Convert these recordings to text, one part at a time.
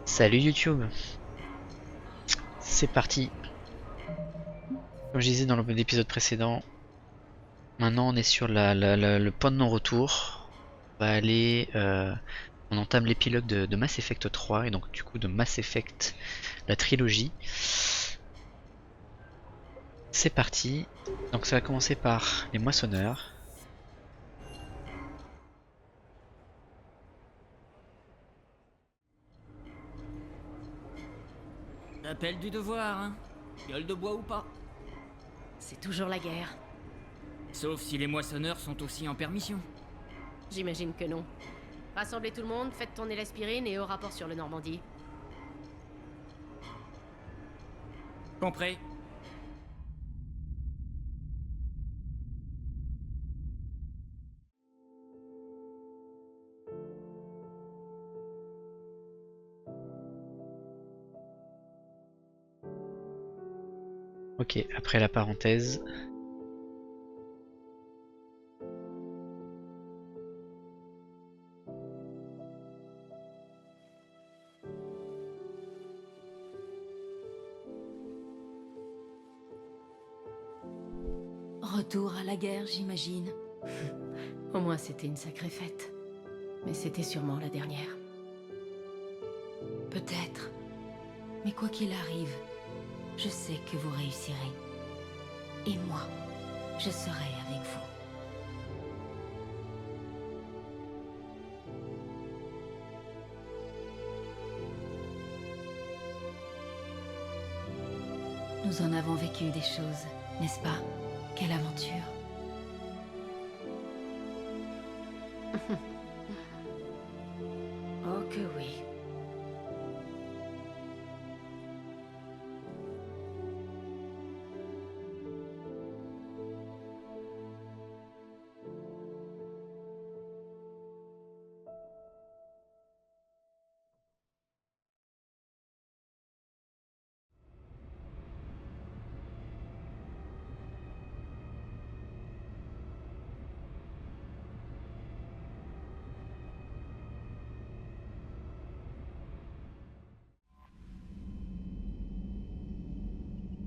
Salut YouTube, c'est parti. Comme je disais dans l'épisode précédent, maintenant on est sur le point de non-retour. On va aller, on entame l'épilogue de Mass Effect 3 et donc du coup de Mass Effect, la trilogie. C'est parti. Donc ça va commencer par les moissonneurs. Appel du devoir, hein. Gueule de bois ou pas. C'est toujours la guerre. Sauf si les moissonneurs sont aussi en permission. J'imagine que non. Rassemblez tout le monde, faites tourner l'aspirine et au rapport sur le Normandie. Compris. Ok, après la parenthèse. Retour à la guerre, j'imagine. Au moins c'était une sacrée fête. Mais c'était sûrement la dernière. Peut-être. Mais quoi qu'il arrive, je sais que vous réussirez. Et moi, je serai avec vous. Nous en avons vécu des choses, n'est-ce pas? Quelle aventure. Oh que oui.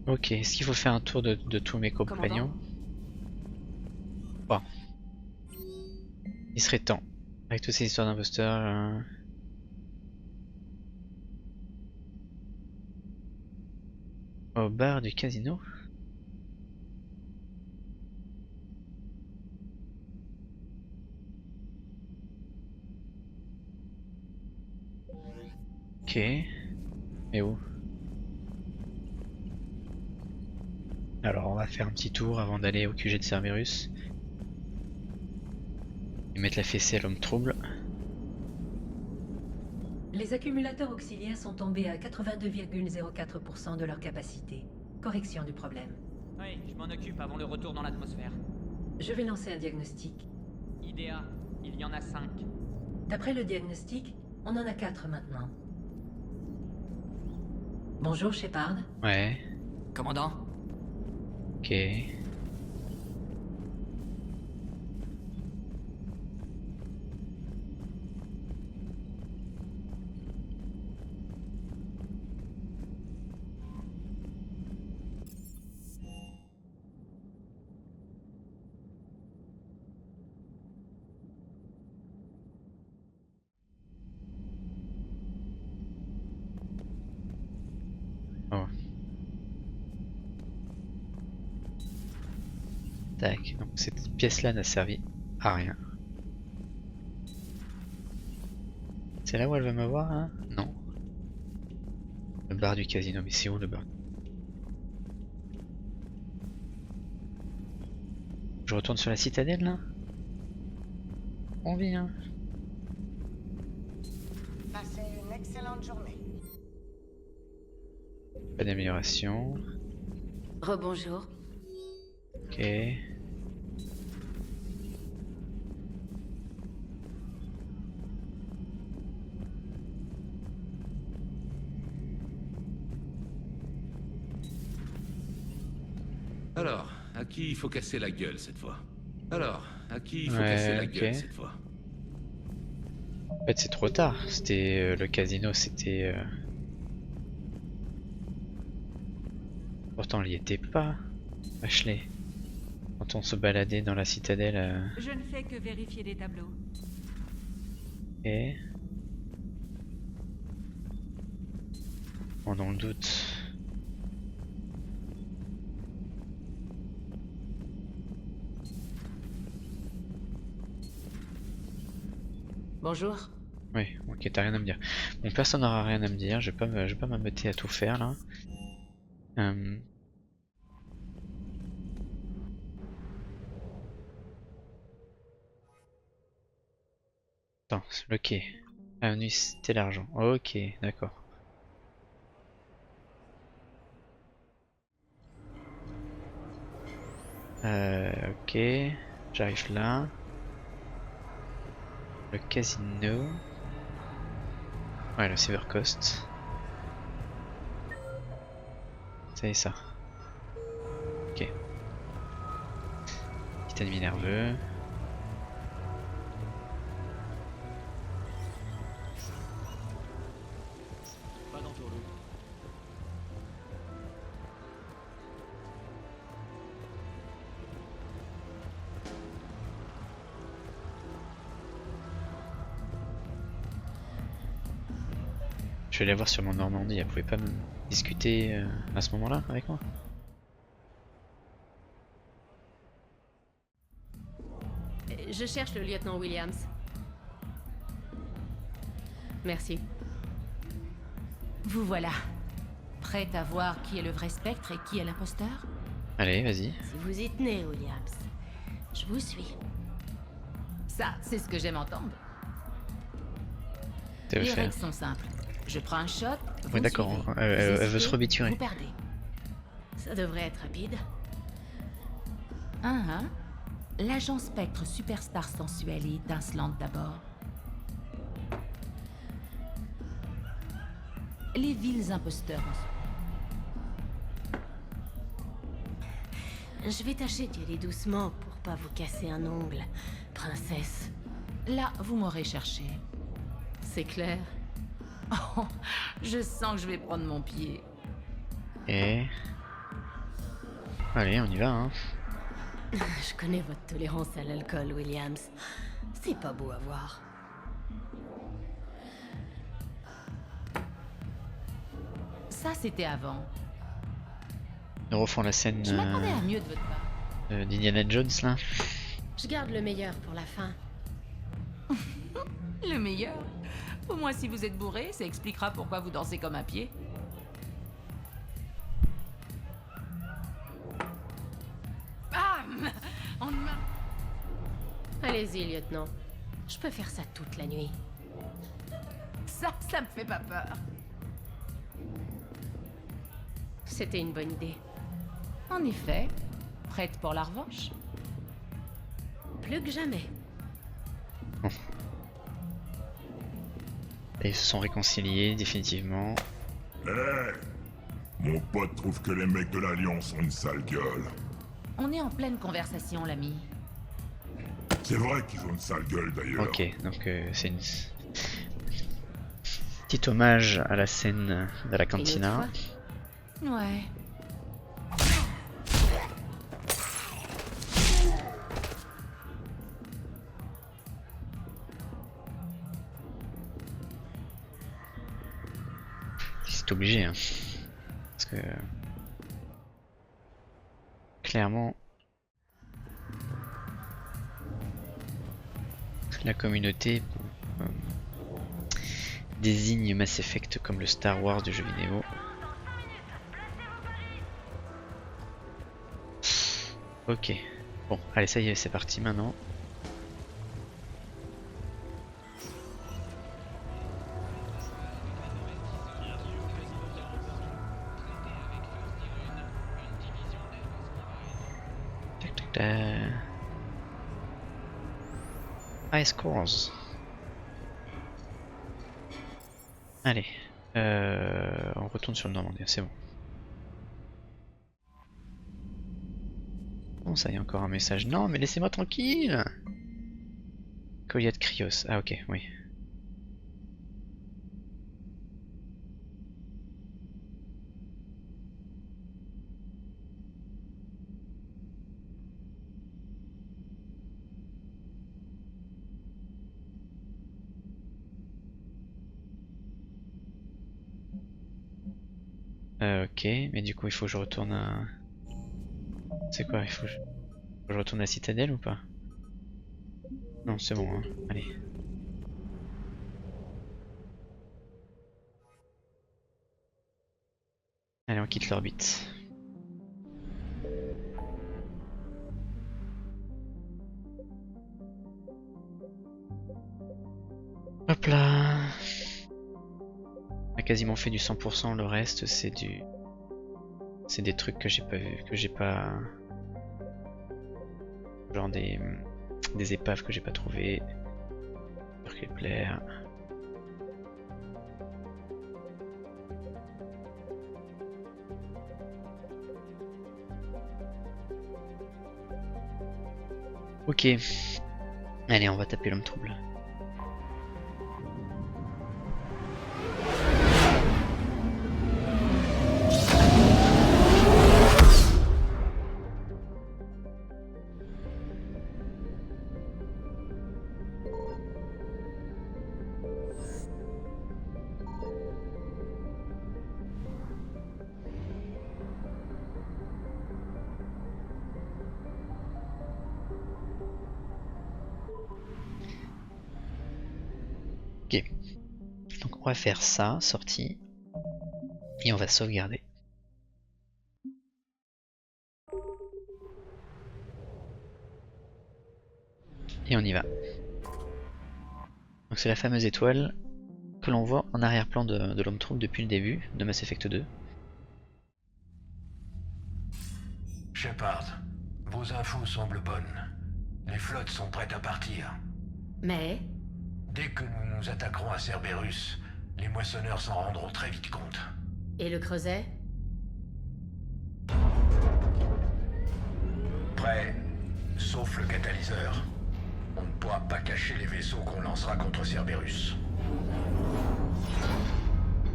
Ok, est-ce qu'il faut faire un tour de tous mes compagnons? Bon, il serait temps. Avec toutes ces histoires d'imposteurs. Au bar du casino? Ok. Mais où? Alors on va faire un petit tour avant d'aller au QG de Cerberus. Et mettre la fessée à l'homme trouble. Les accumulateurs auxiliaires sont tombés à 82,04% de leur capacité. Correction du problème. Oui, je m'en occupe avant le retour dans l'atmosphère. Je vais lancer un diagnostic. IDA, il y en a 5. D'après le diagnostic, on en a 4 maintenant. Bonjour Shepard. Ouais, Commandant? ok. Oh. Tac, donc cette pièce-là n'a servi à rien. C'est là où elle va me voir, hein? Non. Le bar du casino, mais c'est où le bar? Je retourne sur la citadelle là? On vient. Passez une excellente journée. Pas d'amélioration. Rebonjour. Ok. Alors, à qui il faut casser la gueule cette fois? Alors, à qui il faut Ouais, casser la ok. gueule cette fois? fait c'est trop tard, c'était le casino, c'était... Pourtant on y était pas, Ashley. Quand on se baladait dans la citadelle... Je ne fais que vérifier les tableaux. Et... Dans le doute... Bonjour. Oui, ok, t'as rien à me dire. Bon, personne n'aura rien à me dire, je vais pas m'embêter à tout faire là. Attends, le quai. Avenue c'était l'argent. Ok, d'accord. Ok, j'arrive là. Le casino. Ouais, le Silver Coast. C'est ça. Ok. Petit ennemi nerveux. Pas d'entourloupe. Je vais aller voir sur mon Normandie, elle pouvait pas me discuter à ce moment-là avec moi? Je cherche le lieutenant Williams. Merci. Vous voilà. Prête à voir qui est le vrai spectre et qui est l'imposteur? Allez, vas-y. Si vous y tenez, Williams, je vous suis. Ça, c'est ce que j'aime entendre. Tu veux Les faire? règles sont simples. Je prends un shot, vous Oui, me d'accord, suivez. elle Vous veut se hésitez, rebiturer. Vous perdez. Ça devrait être rapide. L'agent spectre superstar sensuelle et étincelante d'abord. Les vils imposteurs ensuite. Je vais tâcher d'y aller doucement pour pas vous casser un ongle, princesse. Là, vous m'aurez cherché. C'est clair. Oh, je sens que je vais prendre mon pied. Et... Allez, on y va, hein. Je connais votre tolérance à l'alcool, Williams. C'est pas beau à voir. Ça, c'était avant. Nous refont la scène Je m'attendais à mieux de votre part. d'Indiana Jones, là. Je garde le meilleur pour la fin. Le meilleur. Au moins, si vous êtes bourré, ça expliquera pourquoi vous dansez comme un pied. Bam! On m'a... Allez-y, lieutenant. Je peux faire ça toute la nuit. Ça me fait pas peur. C'était une bonne idée. En effet. Prête pour la revanche? Plus que jamais. Et ils se sont réconciliés, définitivement. Mon pote trouve que les mecs de l'Alliance ont une sale gueule. On est en pleine conversation, l'ami. C'est vrai qu'ils ont une sale gueule d'ailleurs. Ok, donc c'est une... Petit hommage à la scène de la cantina. Une autre Ouais. C'est obligé, hein. Parce que... Clairement... La communauté désigne Mass Effect comme le Star Wars du jeu vidéo. Ok. Bon, allez, ça y est, c'est parti maintenant. Tac, tac, tac. High scores. Allez, on retourne sur le Normandie, c'est bon. Bon, ça y est, encore un message. Non, mais laissez-moi tranquille. Coyote Krios. Ah, ok, oui. Ok, mais du coup il faut que je retourne à... C'est quoi, il faut que je retourne à la citadelle ou pas? Non, c'est bon, hein. Allez. Allez, on quitte l'orbite. Hop là. On a quasiment fait du 100%, le reste c'est du... C'est des trucs que j'ai pas vu, que j'ai pas... Genre des épaves que j'ai pas trouvées. Kepler. Ok. Allez, on va taper l'homme trouble. Ok. Donc on va faire ça, sortie. Et on va sauvegarder. Et on y va. Donc c'est la fameuse étoile que l'on voit en arrière-plan de l'homme trouble depuis le début de Mass Effect 2. Shepard, vos infos semblent bonnes. Les flottes sont prêtes à partir. Mais Dès que nous nous attaquerons à Cerberus, les moissonneurs s'en rendront très vite compte. et le creuset? Prêt, sauf le catalyseur. On ne pourra pas cacher les vaisseaux qu'on lancera contre Cerberus.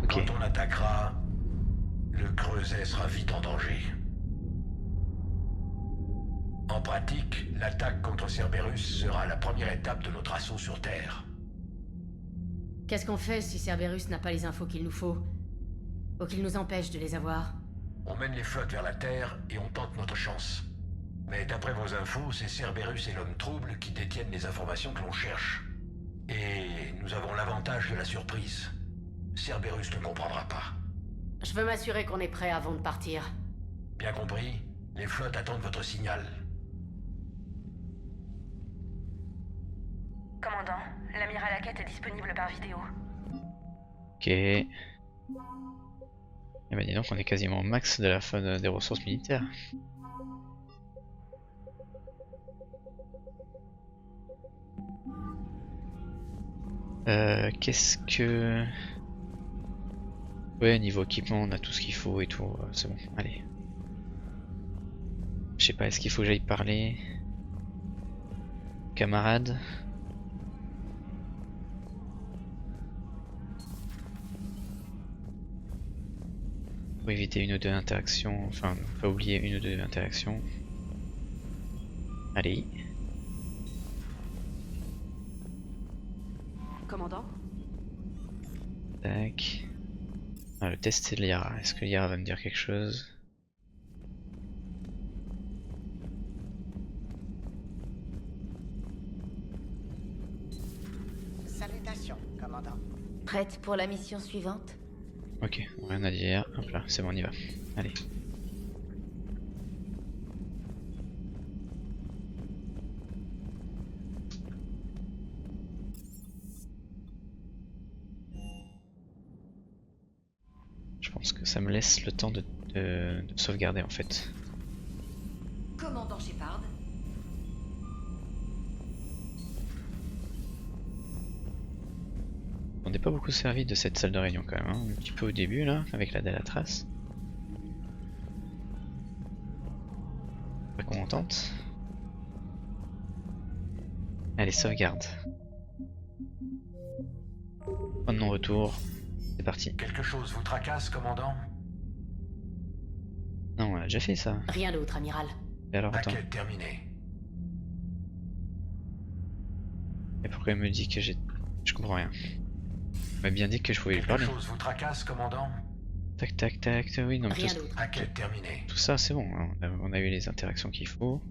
Ok. Quand on attaquera, le creuset sera vite en danger. En pratique, l'attaque contre Cerberus sera la première étape de notre assaut sur Terre. Qu'est-ce qu'on fait si Cerberus n'a pas les infos qu'il nous faut? Ou qu'il nous empêche de les avoir? On mène les flottes vers la Terre et on tente notre chance. Mais d'après vos infos, c'est Cerberus et l'homme trouble qui détiennent les informations que l'on cherche. Et nous avons l'avantage de la surprise. Cerberus ne comprendra pas. Je veux m'assurer qu'on est prêt avant de partir. Bien compris, les flottes attendent votre signal. Commandant, l'amiral Hackett est disponible par vidéo. Ok. Et bah dis donc, on est quasiment au max de la fin des ressources militaires. Qu'est-ce que... Ouais, niveau équipement, on a tout ce qu'il faut et tout, c'est bon, allez. Je sais pas, est-ce qu'il faut que j'aille parler? Camarade? Pour éviter une ou deux interactions, enfin, pas oublier une ou deux interactions. Allez. Commandant? Tac. Ah, le test c'est de l'IRA. Est-ce que l'IRA va me dire quelque chose? Salutations, commandant. Prête pour la mission suivante? Ok, rien à dire. Hop là, c'est bon, on y va. Allez. Je pense que ça me laisse le temps de sauvegarder en fait. Commandant Shepard? On n'est pas beaucoup servi de cette salle de réunion quand même, hein. Un petit peu au début là, avec la Dalatras. Pas qu'on tente. Allez, sauvegarde. Point de non-retour. C'est parti. Quelque chose vous tracasse, commandant? Non, on a déjà fait ça. Rien d'autre, amiral. Et alors attends. Paquet terminé. Et pourquoi il me dit que j'ai... Je comprends rien. On m'a bien dit que je pouvais lui parler. Quelque chose vous tracasse, commandant? Tac tac tac, oui, non, Rien d'autre. Enquête terminée. tout ça c'est bon, hein. On a eu les interactions qu'il faut.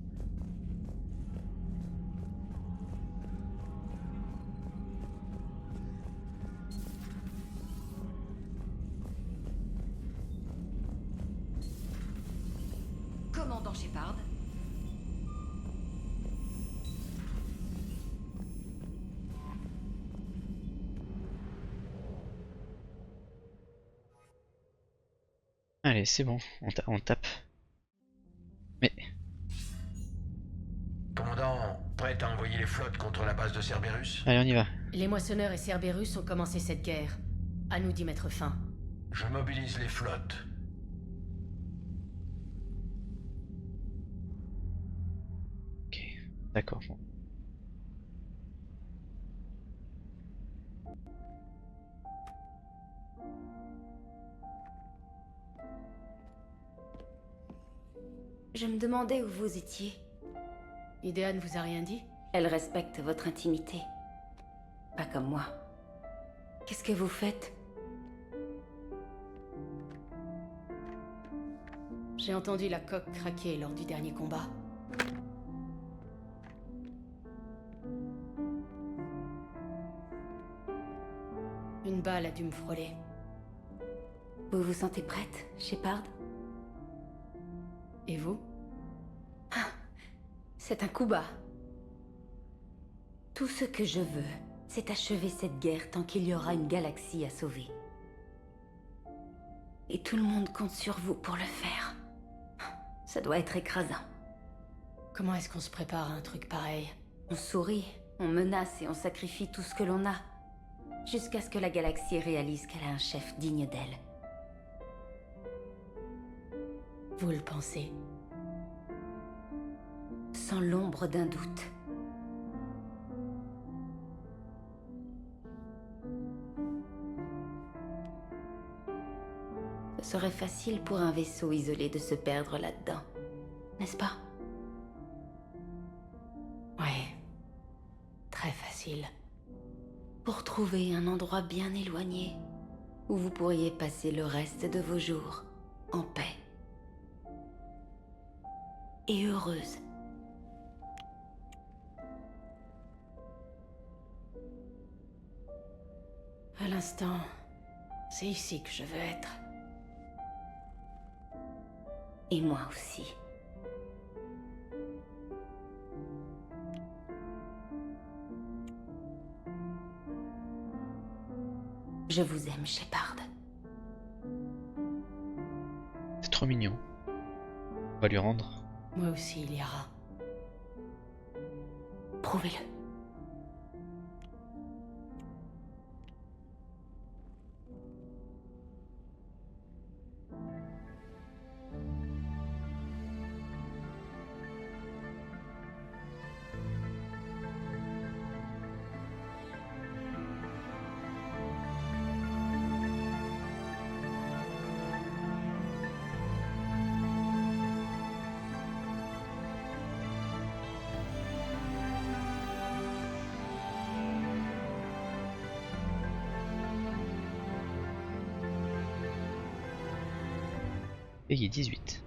Commandant Shepard. Allez, c'est bon, on tape. Mais Commandant, prêt à envoyer les flottes contre la base de Cerberus? allez, on y va. Les moissonneurs et Cerberus ont commencé cette guerre. À nous d'y mettre fin. Je mobilise les flottes. Ok, d'accord. Bon. Je me demandais où vous étiez. Idéa ne vous a rien dit? Elle respecte votre intimité. Pas comme moi. Qu'est-ce que vous faites? J'ai entendu la coque craquer lors du dernier combat. Une balle a dû me frôler. Vous vous sentez prête, Shepard? Et vous? Ah, c'est un coup bas. Tout ce que je veux, c'est achever cette guerre tant qu'il y aura une galaxie à sauver. Et tout le monde compte sur vous pour le faire. Ça doit être écrasant. Comment est-ce qu'on se prépare à un truc pareil? On sourit, on menace et on sacrifie tout ce que l'on a. Jusqu'à ce que la galaxie réalise qu'elle a un chef digne d'elle. Vous le pensez? Sans l'ombre d'un doute. Ce serait facile pour un vaisseau isolé de se perdre là-dedans, n'est-ce pas? Ouais. Très facile. Pour trouver un endroit bien éloigné, où vous pourriez passer le reste de vos jours en paix. Et heureuse. À l'instant, c'est ici que je veux être. Et moi aussi. Je vous aime, Shepard. C'est trop mignon. On va lui rendre. Moi aussi, Liara. Prouvez-le. Peggy 18.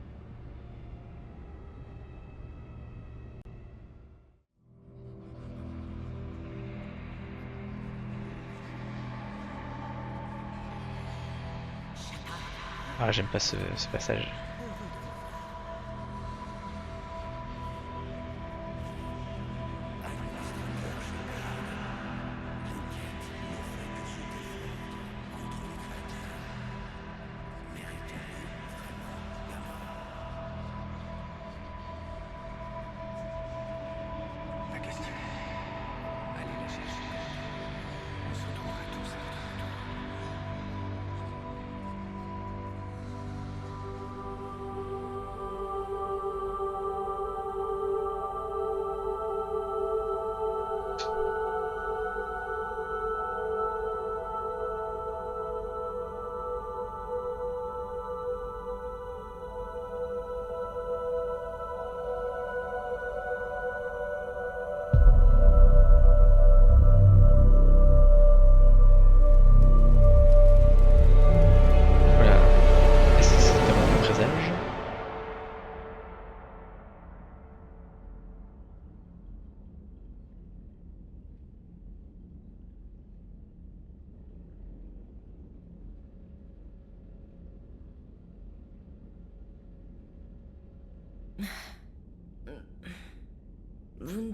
Ah, j'aime pas ce passage.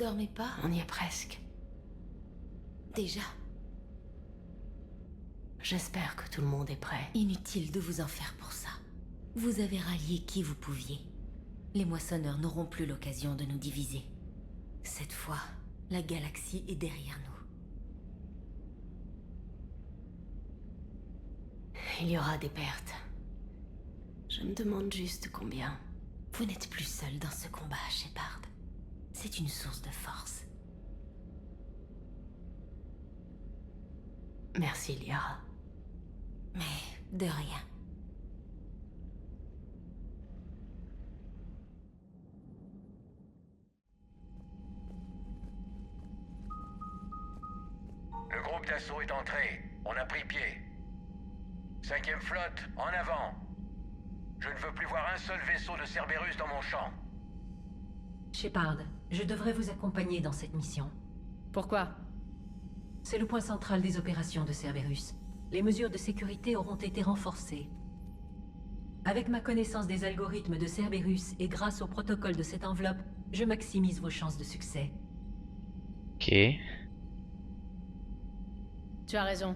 dormez pas? On y est presque. Déjà? J'espère que tout le monde est prêt. Inutile de vous en faire pour ça. Vous avez rallié qui vous pouviez. Les moissonneurs n'auront plus l'occasion de nous diviser. Cette fois, la galaxie est derrière nous. Il y aura des pertes. Je me demande juste combien. Vous n'êtes plus seul dans ce combat, Shepard. C'est une source de force. Merci, Liara. Mais de rien. Le groupe d'assaut est entré. On a pris pied. 5e flotte, en avant. Je ne veux plus voir un seul vaisseau de Cerberus dans mon champ. Shepard, je devrais vous accompagner dans cette mission. Pourquoi? C'est le point central des opérations de Cerberus. Les mesures de sécurité auront été renforcées. Avec ma connaissance des algorithmes de Cerberus et grâce au protocole de cette enveloppe, je maximise vos chances de succès. Ok. Tu as raison.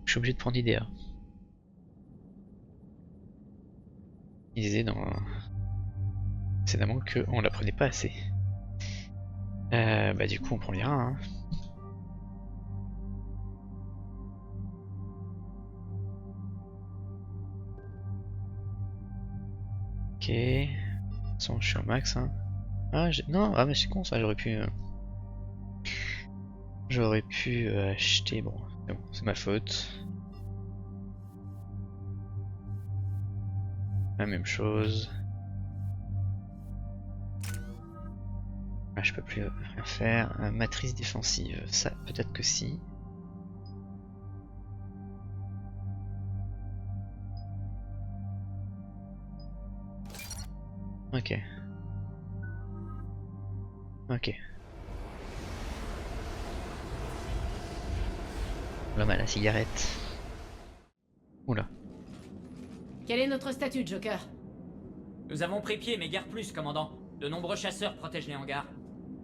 Je suis obligé de prendre l'idée. Il disait dans précédemment qu'on la prenait pas assez. Bah du coup on prend bien. Hein. Ok. De toute façon je suis au max. Hein. Ah non, ah mais c'est con ça, j'aurais pu. J'aurais pu acheter. Bon, c'est ma faute. La même chose. Ah, je peux plus rien faire. Matrice défensive, ça peut-être que si. Ok. Ok. L'homme à la cigarette. Oula. Quel est notre statut, Joker? Nous avons pris pied, mais guère plus, commandant. De nombreux chasseurs protègent les hangars.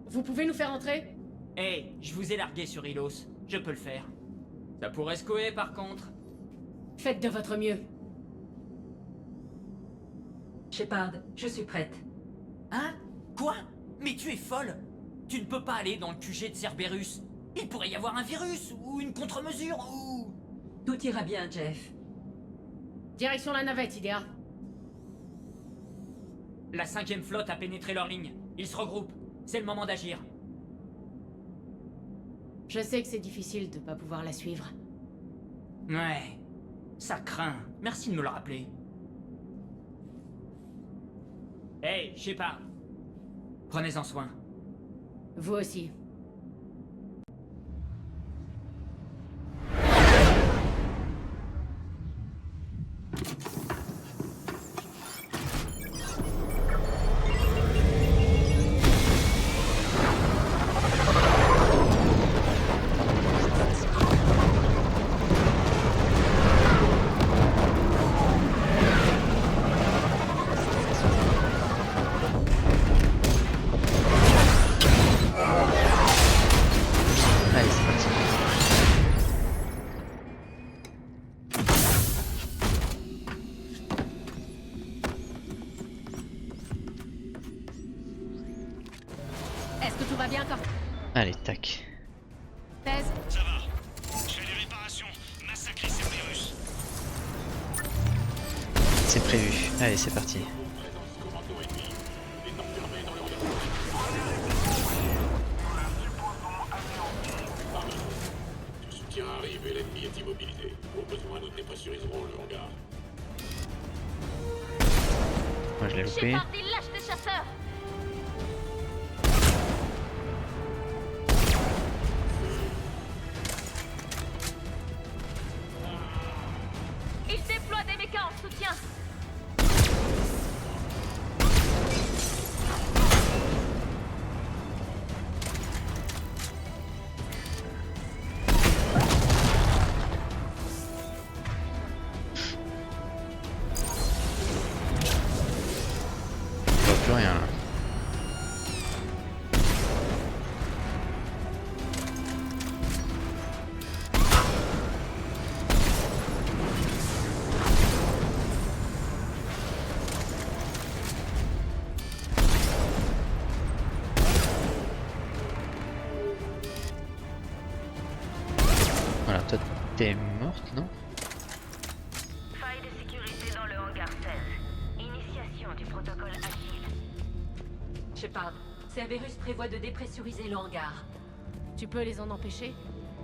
Vous pouvez nous faire entrer? Hey, je vous ai largué sur Ilos. Je peux le faire. Ça pourrait secouer, par contre. Faites de votre mieux. Shepard, je suis prête. Hein? Quoi? Mais tu es folle! Tu ne peux pas aller dans le QG de Cerberus. Il pourrait y avoir un virus, ou une contre-mesure, ou... Tout ira bien, Jeff. Direction la navette, Idea. La 5e flotte a pénétré leur ligne. Ils se regroupent. C'est le moment d'agir. Je sais que c'est difficile de pas pouvoir la suivre. Ouais. Ça craint. Merci de me le rappeler. Hey, Shepard. Prenez-en soin. Vous aussi. Allez, c'est parti. Est-ce que tout va bien, Cortez? Allez, tac. Ça va. Je fais les réparations. Massacrer Cerberus. C'est prévu. Allez, c'est parti. Le soutien arrive et l'ennemi est immobilisé. Au besoin, nous dépressurisons le hangar. Moi je l'ai loupé. Shepard, il lâche des chasseurs! Il déploie des mécas en soutien! Voilà, toi t'es morte, non? Faille de sécurité dans le hangar 16. Initiation du protocole agile. Shepard, Cerberus prévoit de dépressuriser le hangar. Tu peux les en empêcher?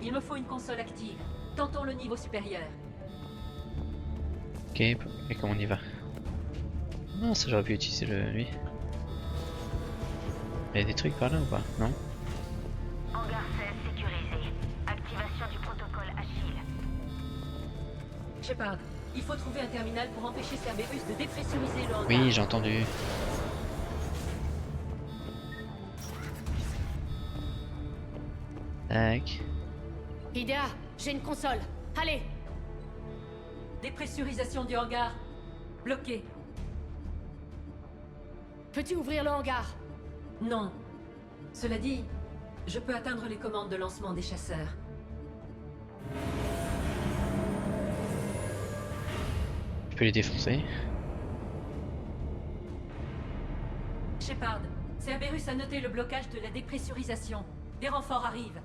Il me faut une console active. Tentons le niveau supérieur. Ok, et comment on y va? Non, ça j'aurais pu utiliser lui. Il y a des trucs par là ou pas? Non? Hangar 16 sécurisé. Activation du protocole agile. Shepard, il faut trouver un terminal pour empêcher Cerberus de dépressuriser le hangar. Oui, j'ai entendu. Tac. Idea, j'ai une console. Allez! Dépressurisation du hangar. Bloqué. Peux-tu ouvrir le hangar? Non. Cela dit, je peux atteindre les commandes de lancement des chasseurs. Je peux les défoncer. Shepard, Cerberus a noté le blocage de la dépressurisation. Des renforts arrivent.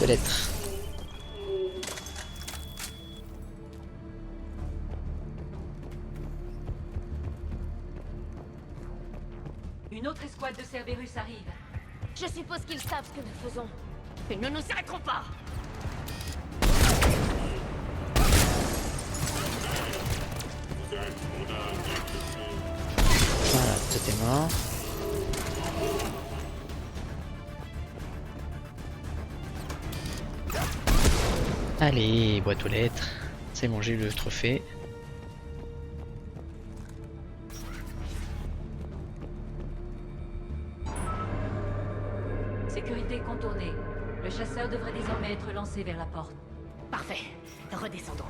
De lettres. Une autre escouade de Cerberus arrive. Je suppose qu'ils savent ce que nous faisons. Ils ne nous arrêteront pas! Voilà, toi t'es mort. Allez, boîte aux lettres. C'est bon, j'ai eu le trophée. Sécurité contournée. Le chasseur devrait désormais être lancé vers la porte. Parfait. Redescendons.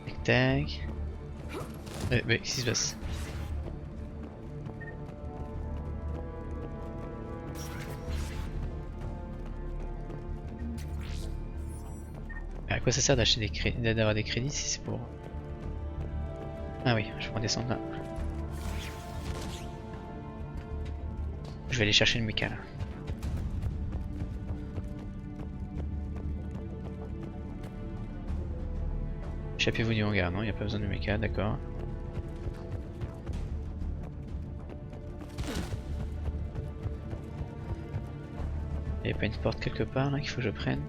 Tac tac. Qu'est-ce qui se passe? À quoi ça sert d'acheter des crédits, d'avoir des crédits si c'est pour... Ah oui, je vais redescendre là. Je vais aller chercher le méca là. Échappez-vous du hangar, non, il n'y a pas besoin de méca, d'accord. Il n'y a pas une porte quelque part là qu'il faut que je prenne?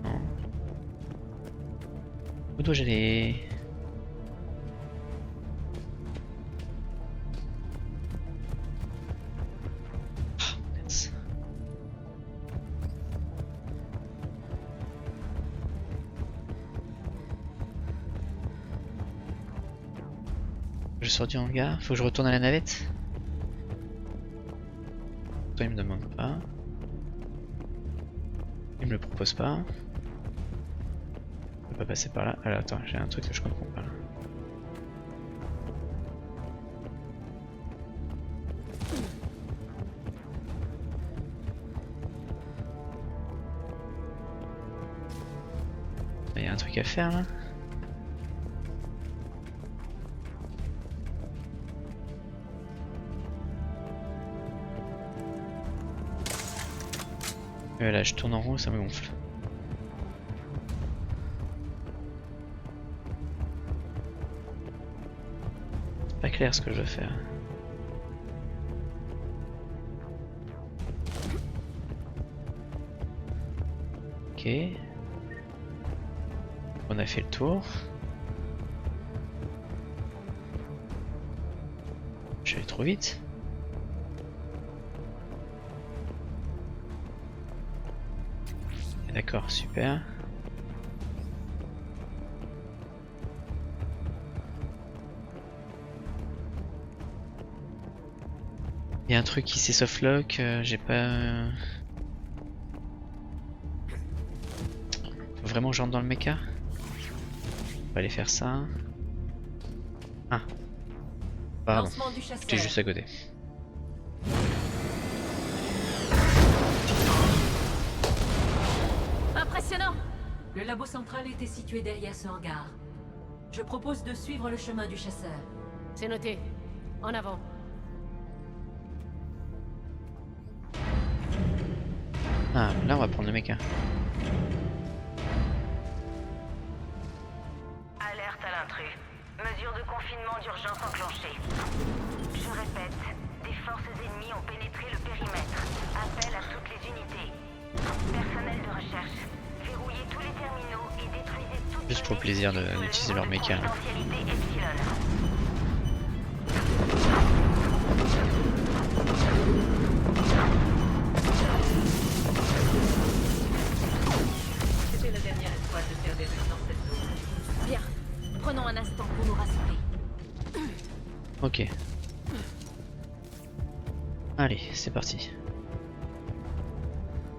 Non. Où dois-je aller? Ah, mince. Je sors du hangar, faut que je retourne à la navette? Toi il me demande pas. Il me le propose pas. Je peux pas passer par là. Alors attends, j'ai un truc que je comprends pas là. Il y a un truc à faire là. Là je tourne en rond, ça me gonfle. C'est pas clair ce que je dois faire. Ok. On a fait le tour. Je suis allé trop vite. D'accord, super. Il y a un truc qui s'est softlock, j'ai pas... Faut vraiment que j'entre dans le mecha? On va aller faire ça. Ah. Pardon, j'étais juste à côté. Le labo central était situé derrière ce hangar. Je propose de suivre le chemin du chasseur. C'est noté. En avant. Ah, là on va prendre le mecha. Alerte à l'intrus. Mesure de confinement d'urgence enclenchée. Je répète, des forces ennemies ont pénétré le périmètre. Appel à toutes les unités. Personnel de recherche. Verrouillez tous les terminaux et détruisez toutes Juste pour le plaisir d'utiliser leur mecha. confidentialité Epsilon. C'était la dernière escouade de Cerberus dans cette zone. Bien. Prenons un instant pour nous rassembler. Ok. Allez, c'est parti.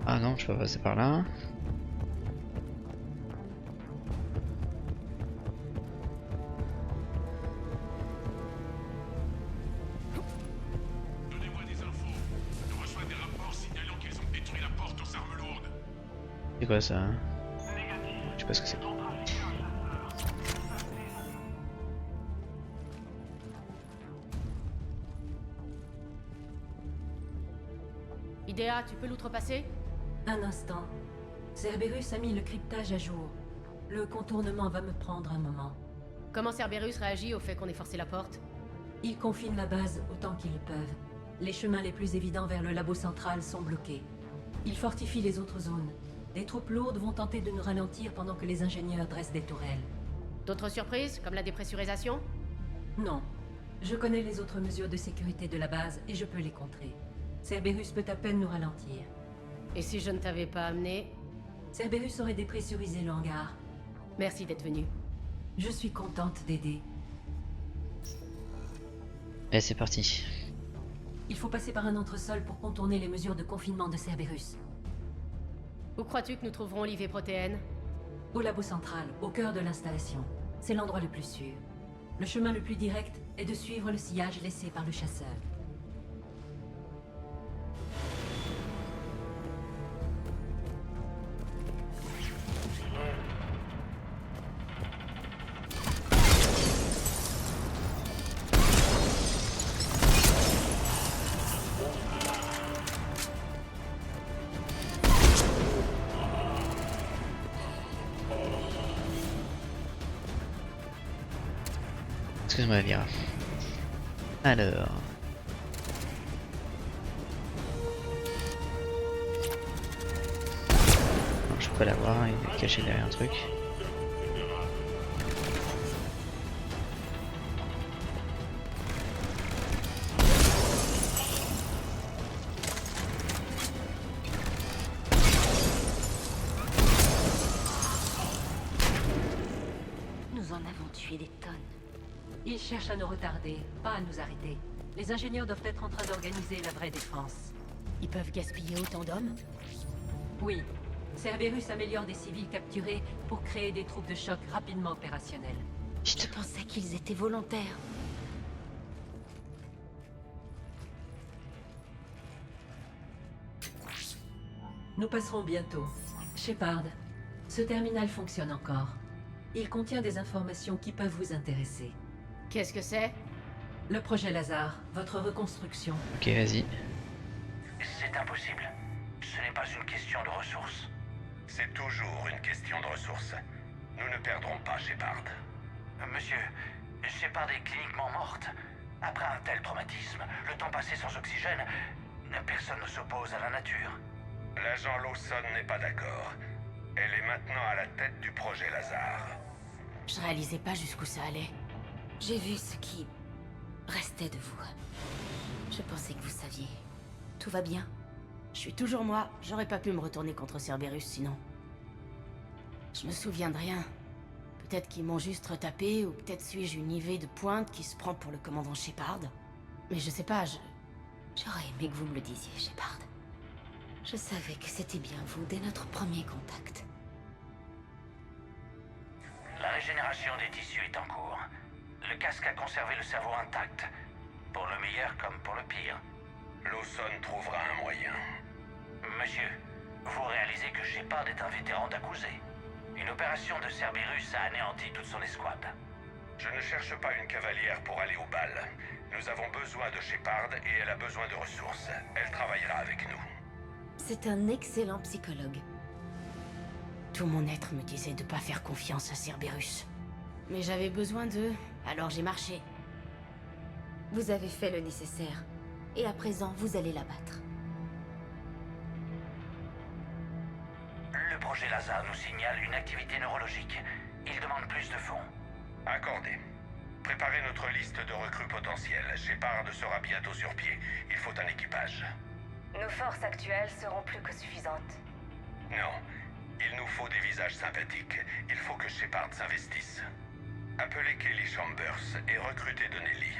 Ah non, je peux passer par là. Donnez-moi des infos. Je reçois des rapports signalant qu'ils ont détruit la porte aux armes lourdes. C'est quoi ça, hein? Je sais pas ce que c'est. Idea, tu peux l'outrepasser? Un instant. Cerberus a mis le cryptage à jour. Le contournement va me prendre un moment. Comment Cerberus réagit au fait qu'on ait forcé la porte? Ils confinent la base autant qu'ils le peuvent. Les chemins les plus évidents vers le labo central sont bloqués. Ils fortifient les autres zones. Des troupes lourdes vont tenter de nous ralentir pendant que les ingénieurs dressent des tourelles. D'autres surprises, comme la dépressurisation? Non. Je connais les autres mesures de sécurité de la base et je peux les contrer. Cerberus peut à peine nous ralentir. Et si je ne t'avais pas amené? Cerberus aurait dépressurisé le hangar. Merci d'être venu. Je suis contente d'aider. Et c'est parti. Il faut passer par un entresol pour contourner les mesures de confinement de Cerberus. Où crois-tu que nous trouverons l'IV protéine? Au labo central, au cœur de l'installation. C'est l'endroit le plus sûr. Le chemin le plus direct est de suivre le sillage laissé par le chasseur. Excuse-moi, Vira. Alors. Non, je peux pas l'avoir, il est caché derrière un truc. Nous en avons tué des tonnes. Ils cherchent à nous retarder, pas à nous arrêter. Les ingénieurs doivent être en train d'organiser la vraie défense. Ils peuvent gaspiller autant d'hommes? Oui. Cerberus améliore des civils capturés pour créer des troupes de choc rapidement opérationnelles. Je pensais qu'ils étaient volontaires. Nous passerons bientôt. Shepard, ce terminal fonctionne encore. Il contient des informations qui peuvent vous intéresser. Qu'est-ce que c'est? Le projet Lazare, votre reconstruction. Ok, vas-y. C'est impossible. Ce n'est pas une question de ressources. C'est toujours une question de ressources. Nous ne perdrons pas Shepard. Monsieur, Shepard est cliniquement morte. Après un tel traumatisme, le temps passé sans oxygène, personne ne s'oppose à la nature. L'agent Lawson n'est pas d'accord. Elle est maintenant à la tête du projet Lazare. Je réalisais pas jusqu'où ça allait. J'ai vu ce qui restait de vous. Je pensais que vous saviez. Tout va bien? Je suis toujours moi, j'aurais pas pu me retourner contre Cerberus sinon. Je me souviens de rien. Peut-être qu'ils m'ont juste retapé, ou peut-être suis-je une IV de pointe qui se prend pour le commandant Shepard. Mais je sais pas, J'aurais aimé que vous me le disiez, Shepard. Je savais que c'était bien vous dès notre premier contact. La régénération des tissus est en cours. Le casque a conservé le cerveau intact. Pour le meilleur comme pour le pire. Lawson trouvera un moyen. Monsieur, vous réalisez que Shepard est un vétéran d'Akouzé. Une opération de Cerberus a anéanti toute son escouade. Je ne cherche pas une cavalière pour aller au bal. Nous avons besoin de Shepard et elle a besoin de ressources. Elle travaillera avec nous. C'est un excellent psychologue. Tout mon être me disait de pas faire confiance à Cerberus. Mais j'avais besoin d'eux, alors j'ai marché. Vous avez fait le nécessaire. Et à présent, vous allez l'abattre. Le projet LASA nous signale une activité neurologique. Il demande plus de fonds. Accordé. Préparez notre liste de recrues potentielles. Shepard sera bientôt sur pied. Il faut un équipage. Nos forces actuelles seront plus que suffisantes. Non. Il nous faut des visages sympathiques. Il faut que Shepard s'investisse. Appelez Kelly Chambers et recrutez Donnelly.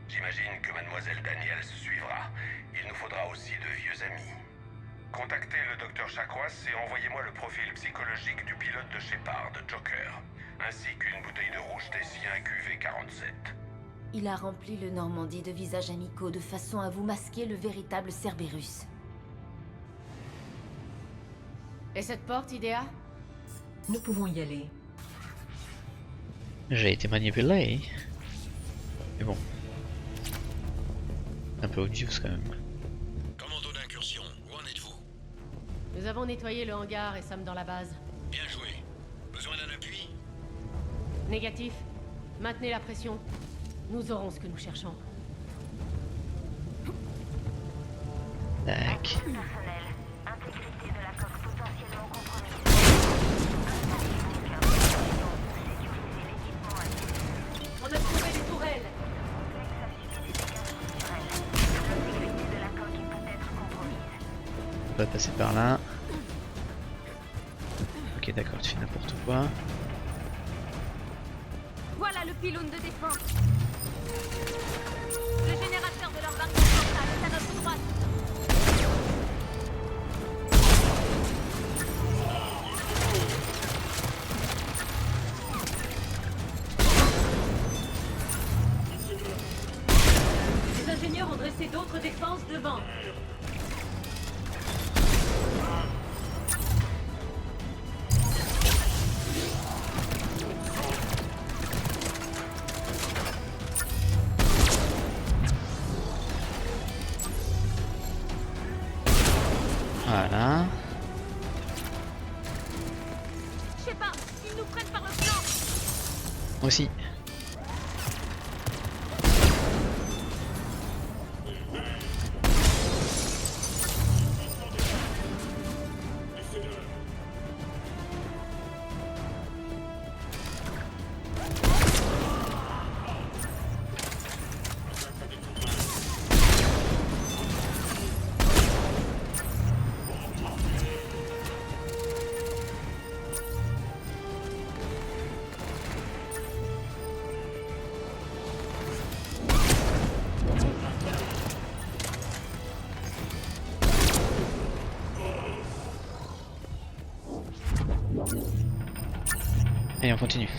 J'imagine que Mademoiselle Daniels suivra. Il nous faudra aussi de vieux amis. Contactez le Dr Chakras et envoyez-moi le profil psychologique du pilote de Shepard, Joker, ainsi qu'une bouteille de rouge Tessien QV47. Il a rempli le Normandie de visages amicaux de façon à vous masquer le véritable Cerberus. Et cette porte, Idea? Nous pouvons y aller. J'ai été manipulé. Mais bon. Un peu obvious quand même. Commando d'incursion, où en êtes-vous? Nous avons nettoyé le hangar et sommes dans la base. Bien joué. Besoin d'un appui? Négatif. Maintenez la pression. Nous aurons ce que nous cherchons. Tac. Personnel, intégrité de la coque potentiellement compromise. Sécuriser l'équipement actif. On a trouvé les tourelles. L'intégrité de la coque peut être compromise. On va passer par là. Ok, d'accord, tu fais n'importe quoi. Voilà le pylône de défense. Le générateur de leur barrière centrale est à notre droite. Les ingénieurs ont dressé d'autres défenses devant. Voilà. Je sais pas, ils nous prennent par le flanc. Moi aussi. Allez, on continue.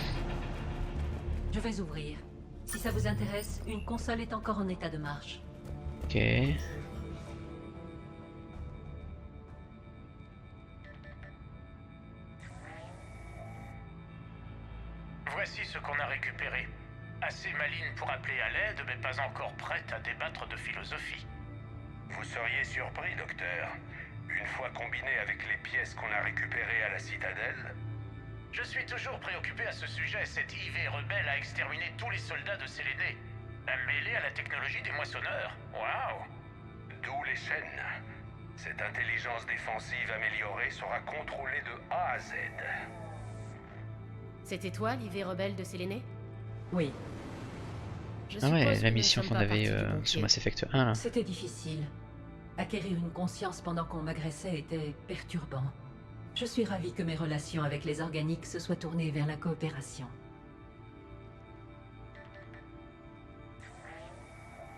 Je vais ouvrir. Si ça vous intéresse, une console est encore en état de marche. Ok. Voici ce qu'on a récupéré. Assez maligne pour appeler à l'aide, mais pas encore prête à débattre de philosophie. Vous seriez surpris, docteur. Une fois combiné avec les pièces qu'on a récupérées à la citadelle, Je suis toujours préoccupé à ce sujet. Cette IV rebelle a exterminé tous les soldats de Séléné. Mêlée à la technologie des moissonneurs. Waouh! d'où les chaînes. Cette intelligence défensive améliorée sera contrôlée de A à Z. C'était toi, l'IV rebelle de Séléné? Oui. Je Ah ouais, suppose que la nous mission ne qu'on sommes pas avait partis du bon sur pied. Mass Effect 1 là. C'était difficile. Acquérir une conscience pendant qu'on m'agressait était perturbant. Je suis ravie que mes relations avec les organiques se soient tournées vers la coopération.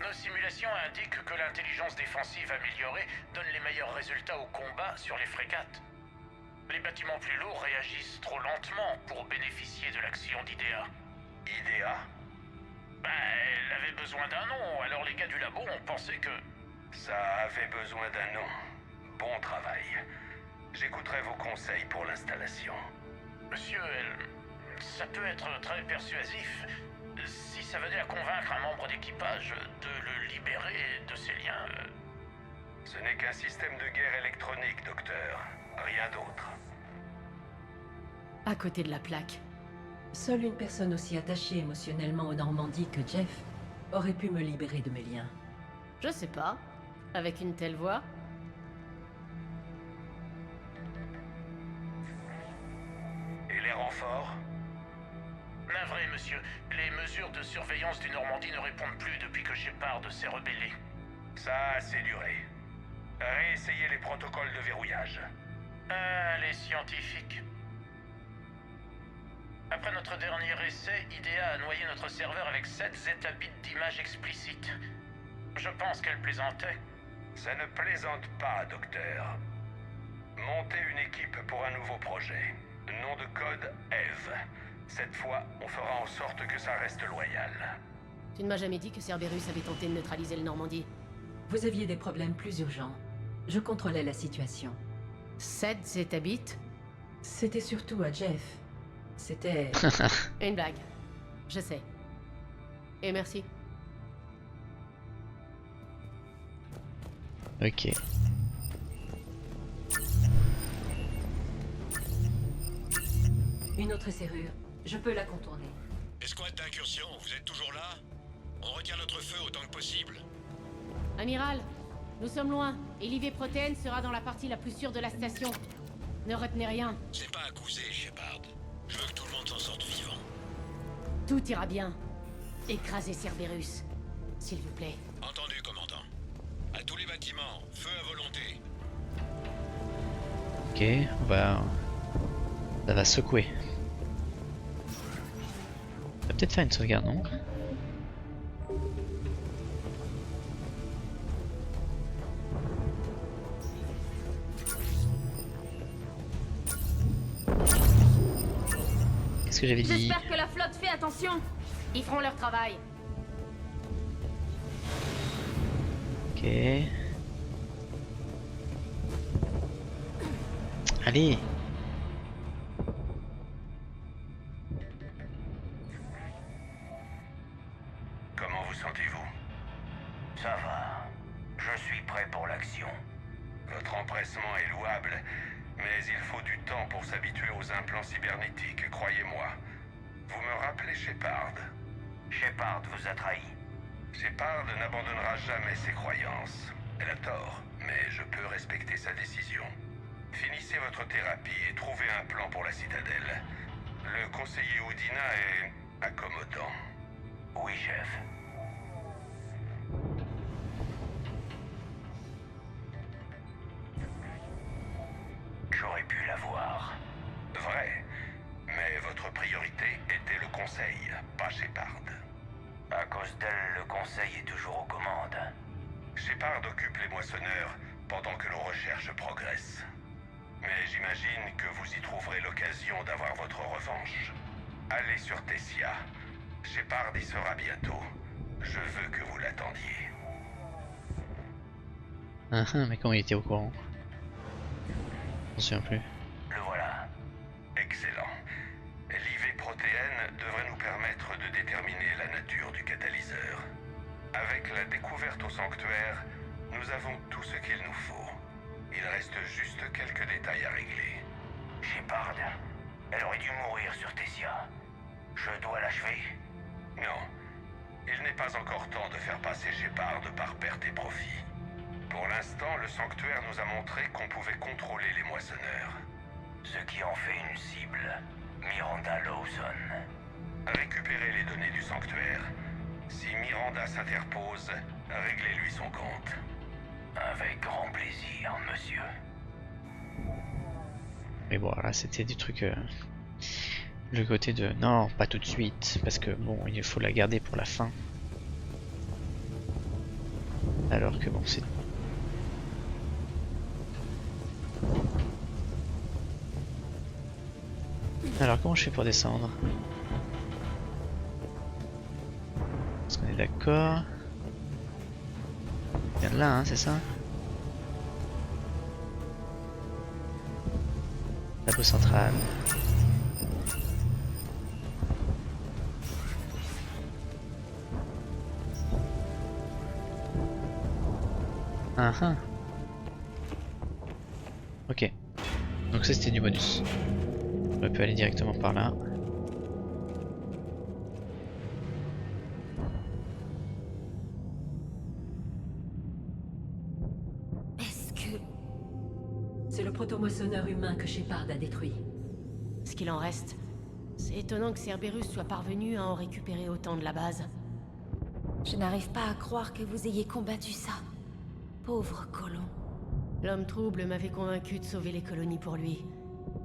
Nos simulations indiquent que l'intelligence défensive améliorée donne les meilleurs résultats au combat sur les frégates. Les bâtiments plus lourds réagissent trop lentement pour bénéficier de l'action d'IDEA. IDEA? Elle avait besoin d'un nom, alors les gars du labo ont pensé que... Ça avait besoin d'un nom. Bon travail. J'écouterai vos conseils pour l'installation. Monsieur, ça peut être très persuasif, ça venait à convaincre un membre d'équipage de le libérer de ses liens... Ce n'est qu'un système de guerre électronique, docteur. Rien d'autre. À côté de la plaque. Seule une personne aussi attachée émotionnellement aux Normandies que Jeff aurait pu me libérer de mes liens. Je sais pas. Avec une telle voix. Et les renforts? Navré, monsieur. Les mesures de surveillance du Normandie ne répondent plus depuis que Shepard s'est rebellé. Ça a assez duré. Réessayez les protocoles de verrouillage. Ah, les scientifiques. Après notre dernier essai, IDEA a noyé notre serveur avec 7 zétabits d'images explicites. Je pense qu'elle plaisantait. Ça ne plaisante pas, docteur. Montez une équipe pour un nouveau projet. Nom de code Eve. Cette fois, on fera en sorte que ça reste loyal. Tu ne m'as jamais dit que Cerberus avait tenté de neutraliser le Normandie. Vous aviez des problèmes plus urgents. Je contrôlais la situation. 7 zétabits? C'était surtout à Jeff. C'était... Une blague. Je sais. Et merci. Ok. Une autre serrure. Je peux la contourner. Escouade d'incursion, vous êtes toujours là? On retient notre feu autant que possible. Amiral, nous sommes loin, et l'IV Protéine sera dans la partie la plus sûre de la station. Ne retenez rien. C'est pas accusé, Shepard. Je veux que tout le monde s'en sorte vivant. Tout ira bien. Écrasez Cerberus, s'il vous plaît. Entendu, commandant. À tous les bâtiments, feu à volonté. Ok, ça va secouer. On va peut-être faire une sauvegarde, non? Qu'est-ce que j'avais dit? J'espère que la flotte fait attention. Ils feront leur travail. Ok. Allez. Comment vous sentez-vous? Ça va. Je suis prêt pour l'action. Votre empressement est louable, mais il faut du temps pour s'habituer aux implants cybernétiques, croyez-moi. Vous me rappelez Shepard? Shepard vous a trahi. Shepard n'abandonnera jamais ses croyances. Elle a tort, mais je peux respecter sa décision. Finissez votre thérapie et trouvez un plan pour la citadelle. Le conseiller Houdina est accommodant. Oui, chef. J'aurais pu l'avoir. Vrai, mais votre priorité était le conseil, pas Shepard. À cause d'elle, le conseil est toujours aux commandes. Shepard occupe les moissonneurs pendant que nos recherches progressent. Mais j'imagine que vous y trouverez l'occasion d'avoir votre revanche. Allez sur Tessia. Shepard y sera bientôt. Je veux que vous l'attendiez. Mais comment il était au courant? Je m'en souviens plus. Le voilà. Excellent. L'IV Protéine devrait nous permettre de déterminer la nature du catalyseur. Avec la découverte au sanctuaire, nous avons tout ce qu'il nous faut. Il reste juste quelques détails à régler. Shepard, elle aurait dû mourir sur Tessia. Je dois l'achever? Non. Il n'est pas encore temps de faire passer Shepard par perte et profit. Pour l'instant, le sanctuaire nous a montré qu'on pouvait contrôler les moissonneurs. Ce qui en fait une cible, Miranda Lawson. Récupérez les données du sanctuaire. Si Miranda s'interpose, réglez-lui son compte. Avec grand plaisir, monsieur. Mais bon, là c'était du truc... le côté de... Non, pas tout de suite, parce que bon, il faut la garder pour la fin. Alors que bon, c'est... Alors comment je fais pour descendre? Est-ce qu'on est d'accord? Bien là, hein, c'est ça? Labo central. Ah ah. Ok. Donc ça c'était du bonus. On peut aller directement par là. Est-ce que... C'est le protomoissonneur humain que Shepard a détruit. Ce qu'il en reste. C'est étonnant que Cerberus soit parvenu à en récupérer autant de la base. Je n'arrive pas à croire que vous ayez combattu ça. Pauvre colon. L'homme trouble m'avait convaincu de sauver les colonies pour lui.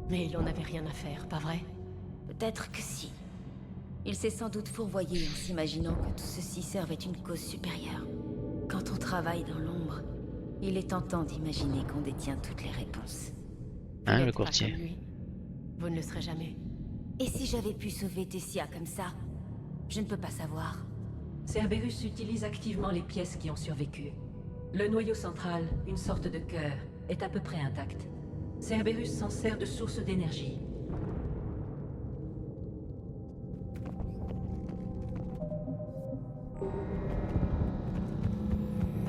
Mais il en avait rien à faire, pas vrai? Peut-être que si. Il s'est sans doute fourvoyé en s'imaginant que tout ceci servait une cause supérieure. Quand on travaille dans l'ombre, il est tentant d'imaginer qu'on détient toutes les réponses. Hein, le N'êtes pas courtier. comme lui. Vous ne le serez jamais. Et si j'avais pu sauver Tessia comme ça? Je ne peux pas savoir. Cerberus utilise activement les pièces qui ont survécu. Le noyau central, une sorte de cœur, est à peu près intact. Cerberus s'en sert de source d'énergie.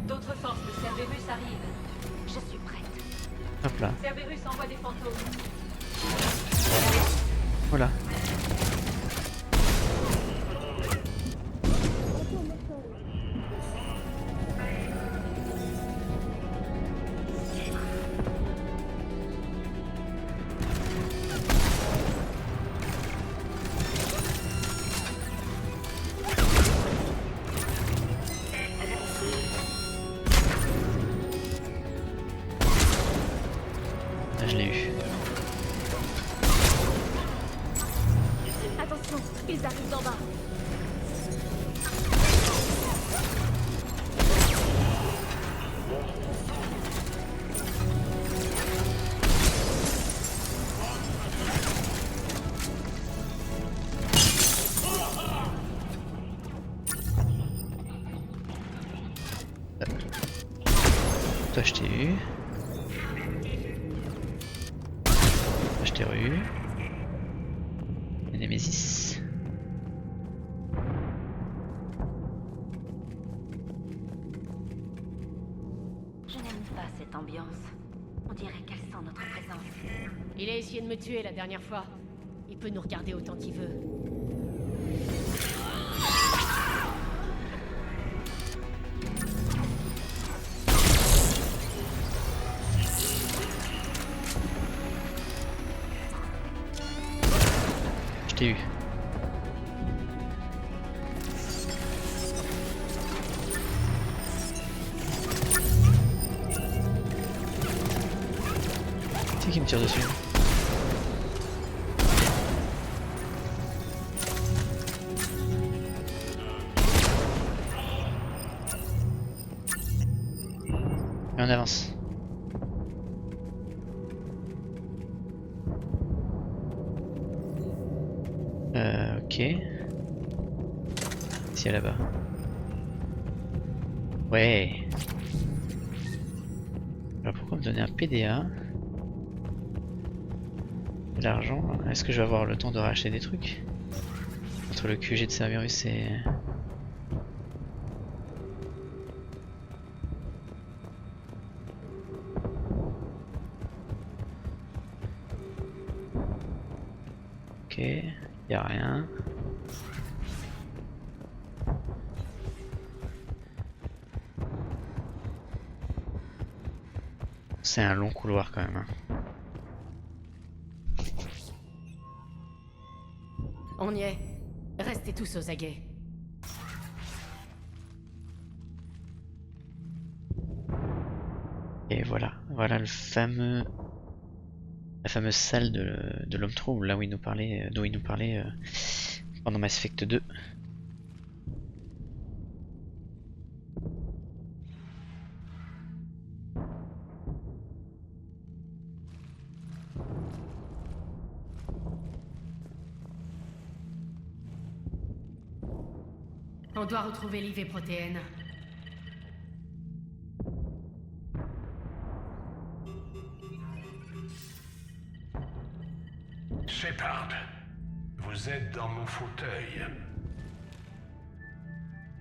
D'autres forces de Cerberus arrivent. Je suis prête. Hop là. Cerberus envoie des fantômes. Voilà. Ah, je l'ai eu. Attention, ils arrivent d'en bas. Toi je t'ai eu. Toi je t'ai eu. Nemesis. Je n'aime pas cette ambiance. On dirait qu'elle sent notre présence. Il a essayé de me tuer la dernière fois. Il peut nous regarder autant qu'il veut. Je t'ai eu. C'est qui me tire dessus? Et on avance. Ok. Ici là-bas. Ouais. Alors pourquoi me donner un PDA? De l'argent? Est-ce que je vais avoir le temps de racheter des trucs? Entre le QG de Cerberus et... Ok, y a rien. C'est un long couloir quand même. Hein. On y est. Restez tous aux aguets. Et voilà, voilà le fameux, la fameuse salle de l'homme trouble, là où il nous parlait, d'où il nous parlait pendant Mass Effect 2. On doit retrouver l'IV protéine. Shepard, vous êtes dans mon fauteuil.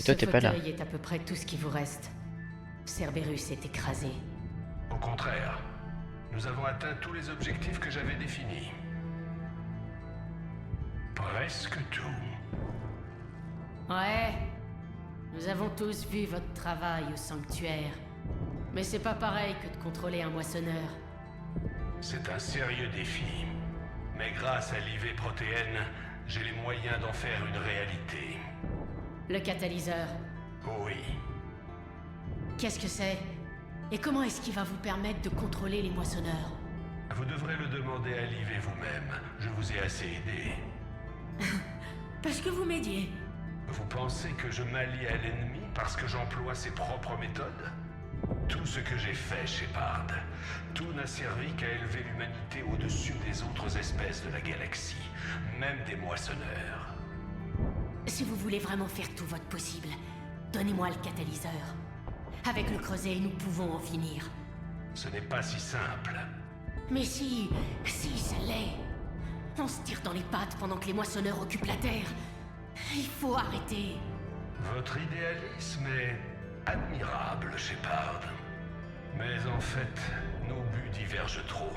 Toi, t'es pas là. Ce fauteuil est à peu près tout ce qui vous reste. Cerberus est écrasé. Au contraire, nous avons atteint tous les objectifs que j'avais définis. Presque tout. Ouais. Nous avons tous vu votre travail au sanctuaire. Mais c'est pas pareil que de contrôler un moissonneur. C'est un sérieux défi. Mais grâce à l'IV protéenne, j'ai les moyens d'en faire une réalité. Le catalyseur. Oui. Qu'est-ce que c'est? Et comment est-ce qu'il va vous permettre de contrôler les moissonneurs? Vous devrez le demander à l'IV vous-même. Je vous ai assez aidé. Parce que vous m'aidiez. Vous pensez que je m'allie à l'ennemi parce que j'emploie ses propres méthodes? Tout ce que j'ai fait, Shepard, tout n'a servi qu'à élever l'humanité au-dessus des autres espèces de la galaxie, même des moissonneurs. Si vous voulez vraiment faire tout votre possible, donnez-moi le catalyseur. Avec le creuset, nous pouvons en finir. Ce n'est pas si simple. Mais si ça l'est. On se tire dans les pattes pendant que les moissonneurs occupent la Terre. Il faut arrêter. Votre idéalisme est admirable, Shepard. Mais en fait, nos buts divergent trop.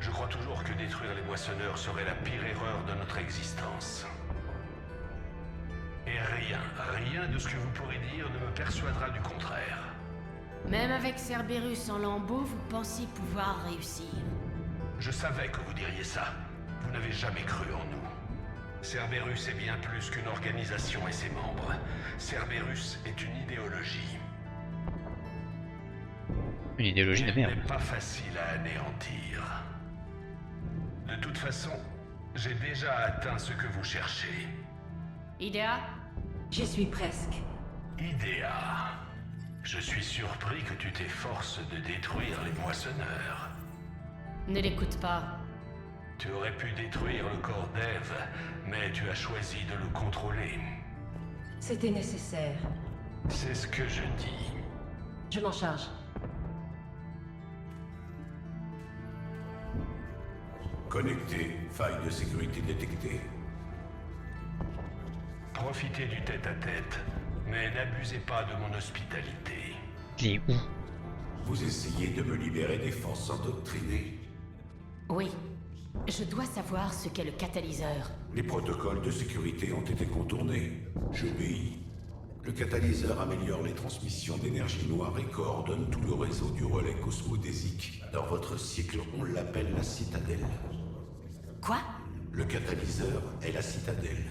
Je crois toujours que détruire les moissonneurs serait la pire erreur de notre existence. Et rien de ce que vous pourrez dire ne me persuadera du contraire. Même avec Cerberus en lambeaux, vous pensiez pouvoir réussir. Je savais que vous diriez ça. Vous n'avez jamais cru en nous. Cerberus est bien plus qu'une organisation et ses membres. Cerberus est une idéologie. Une idéologie de Elle merde. n'est pas facile à anéantir. De toute façon, j'ai déjà atteint ce que vous cherchez. Idea? J'y suis presque. Idea. Je suis surpris que tu t'efforces de détruire les moissonneurs. Ne l'écoute pas. Tu aurais pu détruire le corps d'Eve, mais tu as choisi de le contrôler. C'était nécessaire. C'est ce que je dis. Je m'en charge. Connecté. Faille de sécurité détectée. Profitez du tête-à-tête, mais n'abusez pas de mon hospitalité. Il est où? Vous essayez de me libérer des forces endoctrinées. Oui. Je dois savoir ce qu'est le catalyseur. Les protocoles de sécurité ont été contournés. J'obéis. Le catalyseur améliore les transmissions d'énergie noire et coordonne tout le réseau du relais cosmodésique. Dans votre cycle, on l'appelle la citadelle. Quoi? Le catalyseur est la citadelle.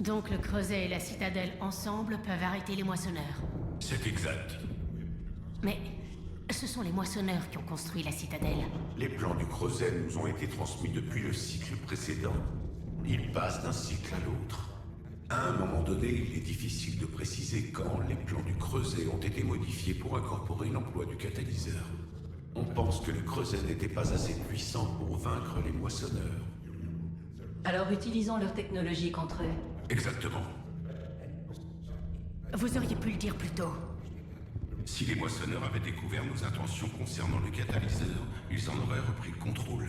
Donc le creuset et la citadelle ensemble peuvent arrêter les moissonneurs. C'est exact. Mais ce sont les moissonneurs qui ont construit la citadelle. Les plans du creuset nous ont été transmis depuis le cycle précédent. Ils passent d'un cycle à l'autre. À un moment donné, il est difficile de préciser quand les plans du creuset ont été modifiés pour incorporer l'emploi du catalyseur. On pense que le creuset n'était pas assez puissant pour vaincre les moissonneurs. Alors utilisons leur technologie contre eux. Exactement. Vous auriez pu le dire plus tôt. Si les moissonneurs avaient découvert nos intentions concernant le catalyseur, ils en auraient repris le contrôle.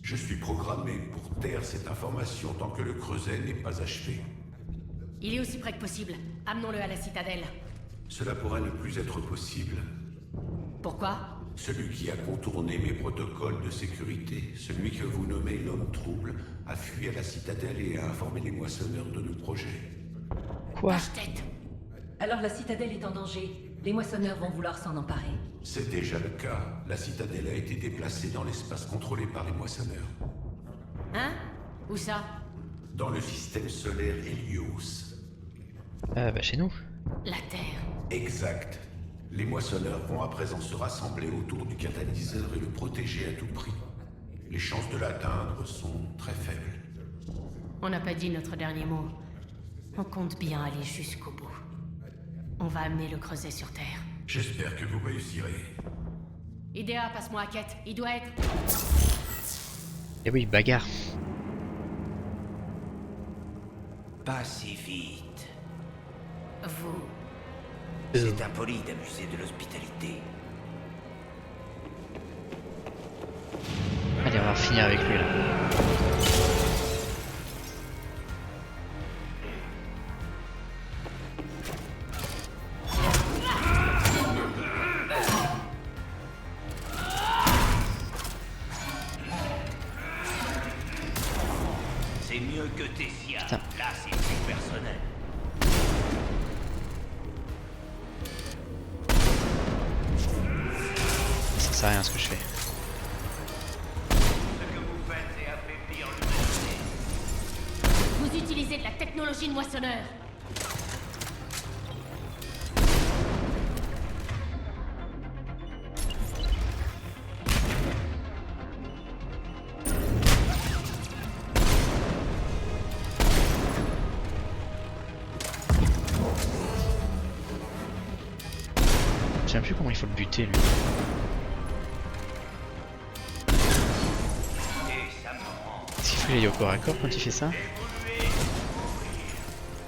Je suis programmé pour taire cette information tant que le creuset n'est pas achevé. Il est aussi près que possible. Amenons-le à la citadelle. Cela pourrait ne plus être possible. Pourquoi? Celui qui a contourné mes protocoles de sécurité, celui que vous nommez l'homme trouble, a fui à la citadelle et a informé les moissonneurs de nos projets. Quoi? Cache-tête. Alors la citadelle est en danger. Les moissonneurs vont vouloir s'en emparer. C'est déjà le cas. La citadelle a été déplacée dans l'espace contrôlé par les moissonneurs. Hein? Où ça? Dans le système solaire Helios. Bah chez nous. La Terre. Exact. Les moissonneurs vont à présent se rassembler autour du catalyseur et le protéger à tout prix. Les chances de l'atteindre sont très faibles. On n'a pas dit notre dernier mot. On compte bien aller jusqu'au bout. On va amener le creuset sur Terre. J'espère que vous réussirez. Idea, passe-moi à quête. Il doit être... Eh oui, bagarre. Pas si vite. Vous... C'est impoli d'abuser de l'hospitalité. Allez, on va finir avec lui là. que Tessia. Putain. Là, c'est plus personnel. Ça sert à rien ce que je fais. Ce que vous faites, c'est affaiblir l'humanité. Vous utilisez de la technologie de moissonneur. Je sais plus comment il faut le buter lui. Est-ce qu'il faut y aller au corps à corps quand il fait ça?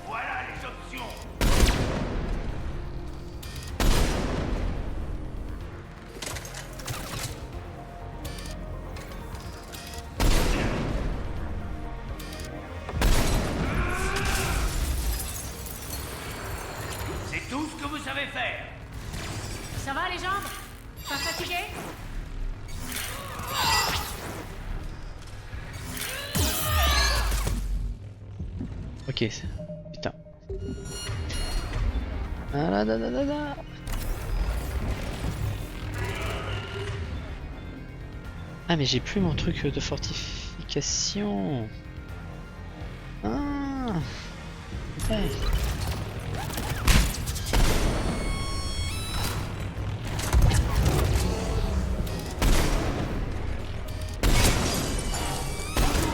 Voilà les options. C'est tout ce que vous savez faire. Ça va les jambes? Pas fatigué? Ok, putain. Ah là là là là là. Ah mais j'ai plus mon truc de fortification. Ah. Ouais.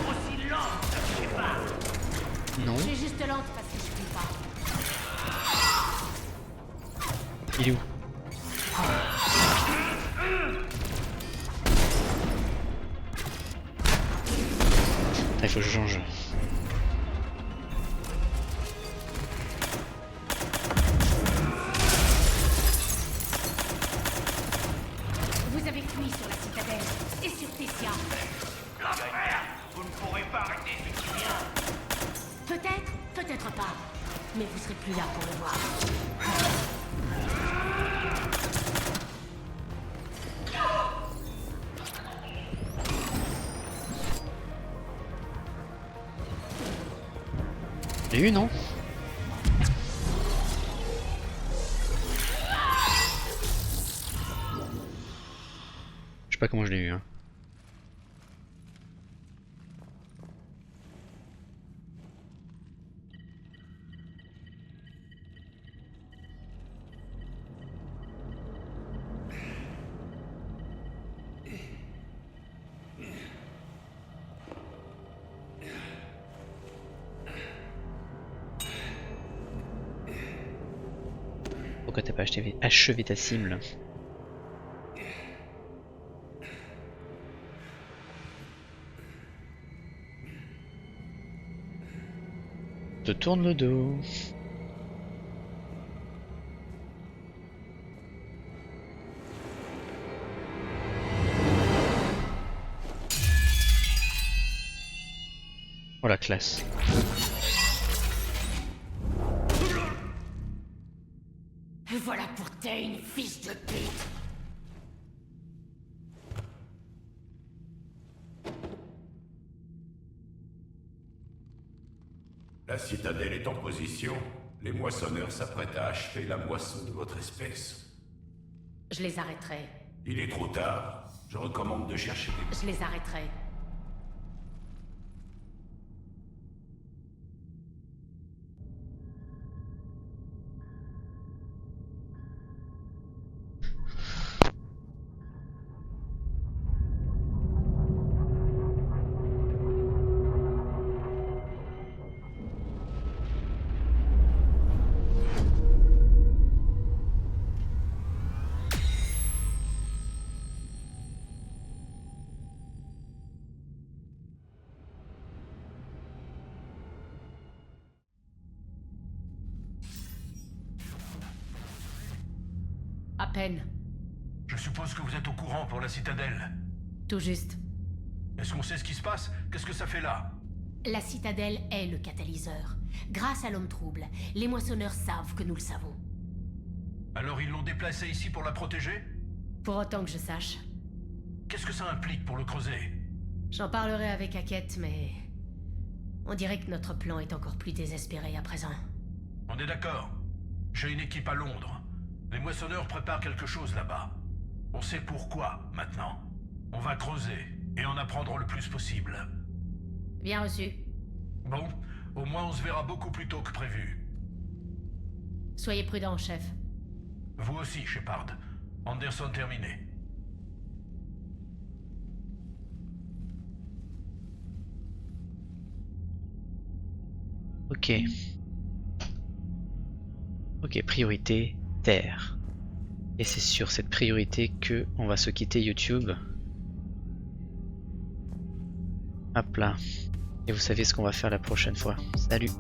Aussi lente, je sais pas. Non. Je suis juste lente parce que je puis pas. Il est où? Il faut que je change. Vous avez fui sur la citadelle et sur Tessia. L'enfer. Vous ne pourrez pas arrêter ce qui vient. Peut-être, peut-être pas. Mais vous serez plus là pour le voir. J'ai eu non? Je sais pas comment je l'ai eu hein. Pourquoi t'as pas achevé ta cible? Te tourne le dos. Oh la classe. Et voilà pour Tain, fils de pute. La citadelle est en position. Les moissonneurs s'apprêtent à achever la moisson de votre espèce. Je les arrêterai. Il est trop tard. Je recommande de chercher des... Je les arrêterai. À peine. Je suppose que vous êtes au courant pour la citadelle. Tout juste. Est-ce qu'on sait ce qui se passe? Qu'est-ce que ça fait là? La citadelle est le catalyseur. Grâce à l'homme trouble, les moissonneurs savent que nous le savons. Alors ils l'ont déplacé ici pour la protéger? Pour autant que je sache. Qu'est-ce que ça implique pour le creuser? J'en parlerai avec Hackett, mais... On dirait que notre plan est encore plus désespéré à présent. On est d'accord. J'ai une équipe à Londres. Les moissonneurs préparent quelque chose là-bas. On sait pourquoi, maintenant. On va creuser et en apprendre le plus possible. Bien reçu. Bon, au moins on se verra beaucoup plus tôt que prévu. Soyez prudent, chef. Vous aussi, Shepard. Anderson terminé. Ok. Ok, priorité, Terre. Et c'est sur cette priorité que on va se quitter YouTube. Hop là. Et vous savez ce qu'on va faire la prochaine fois. Salut!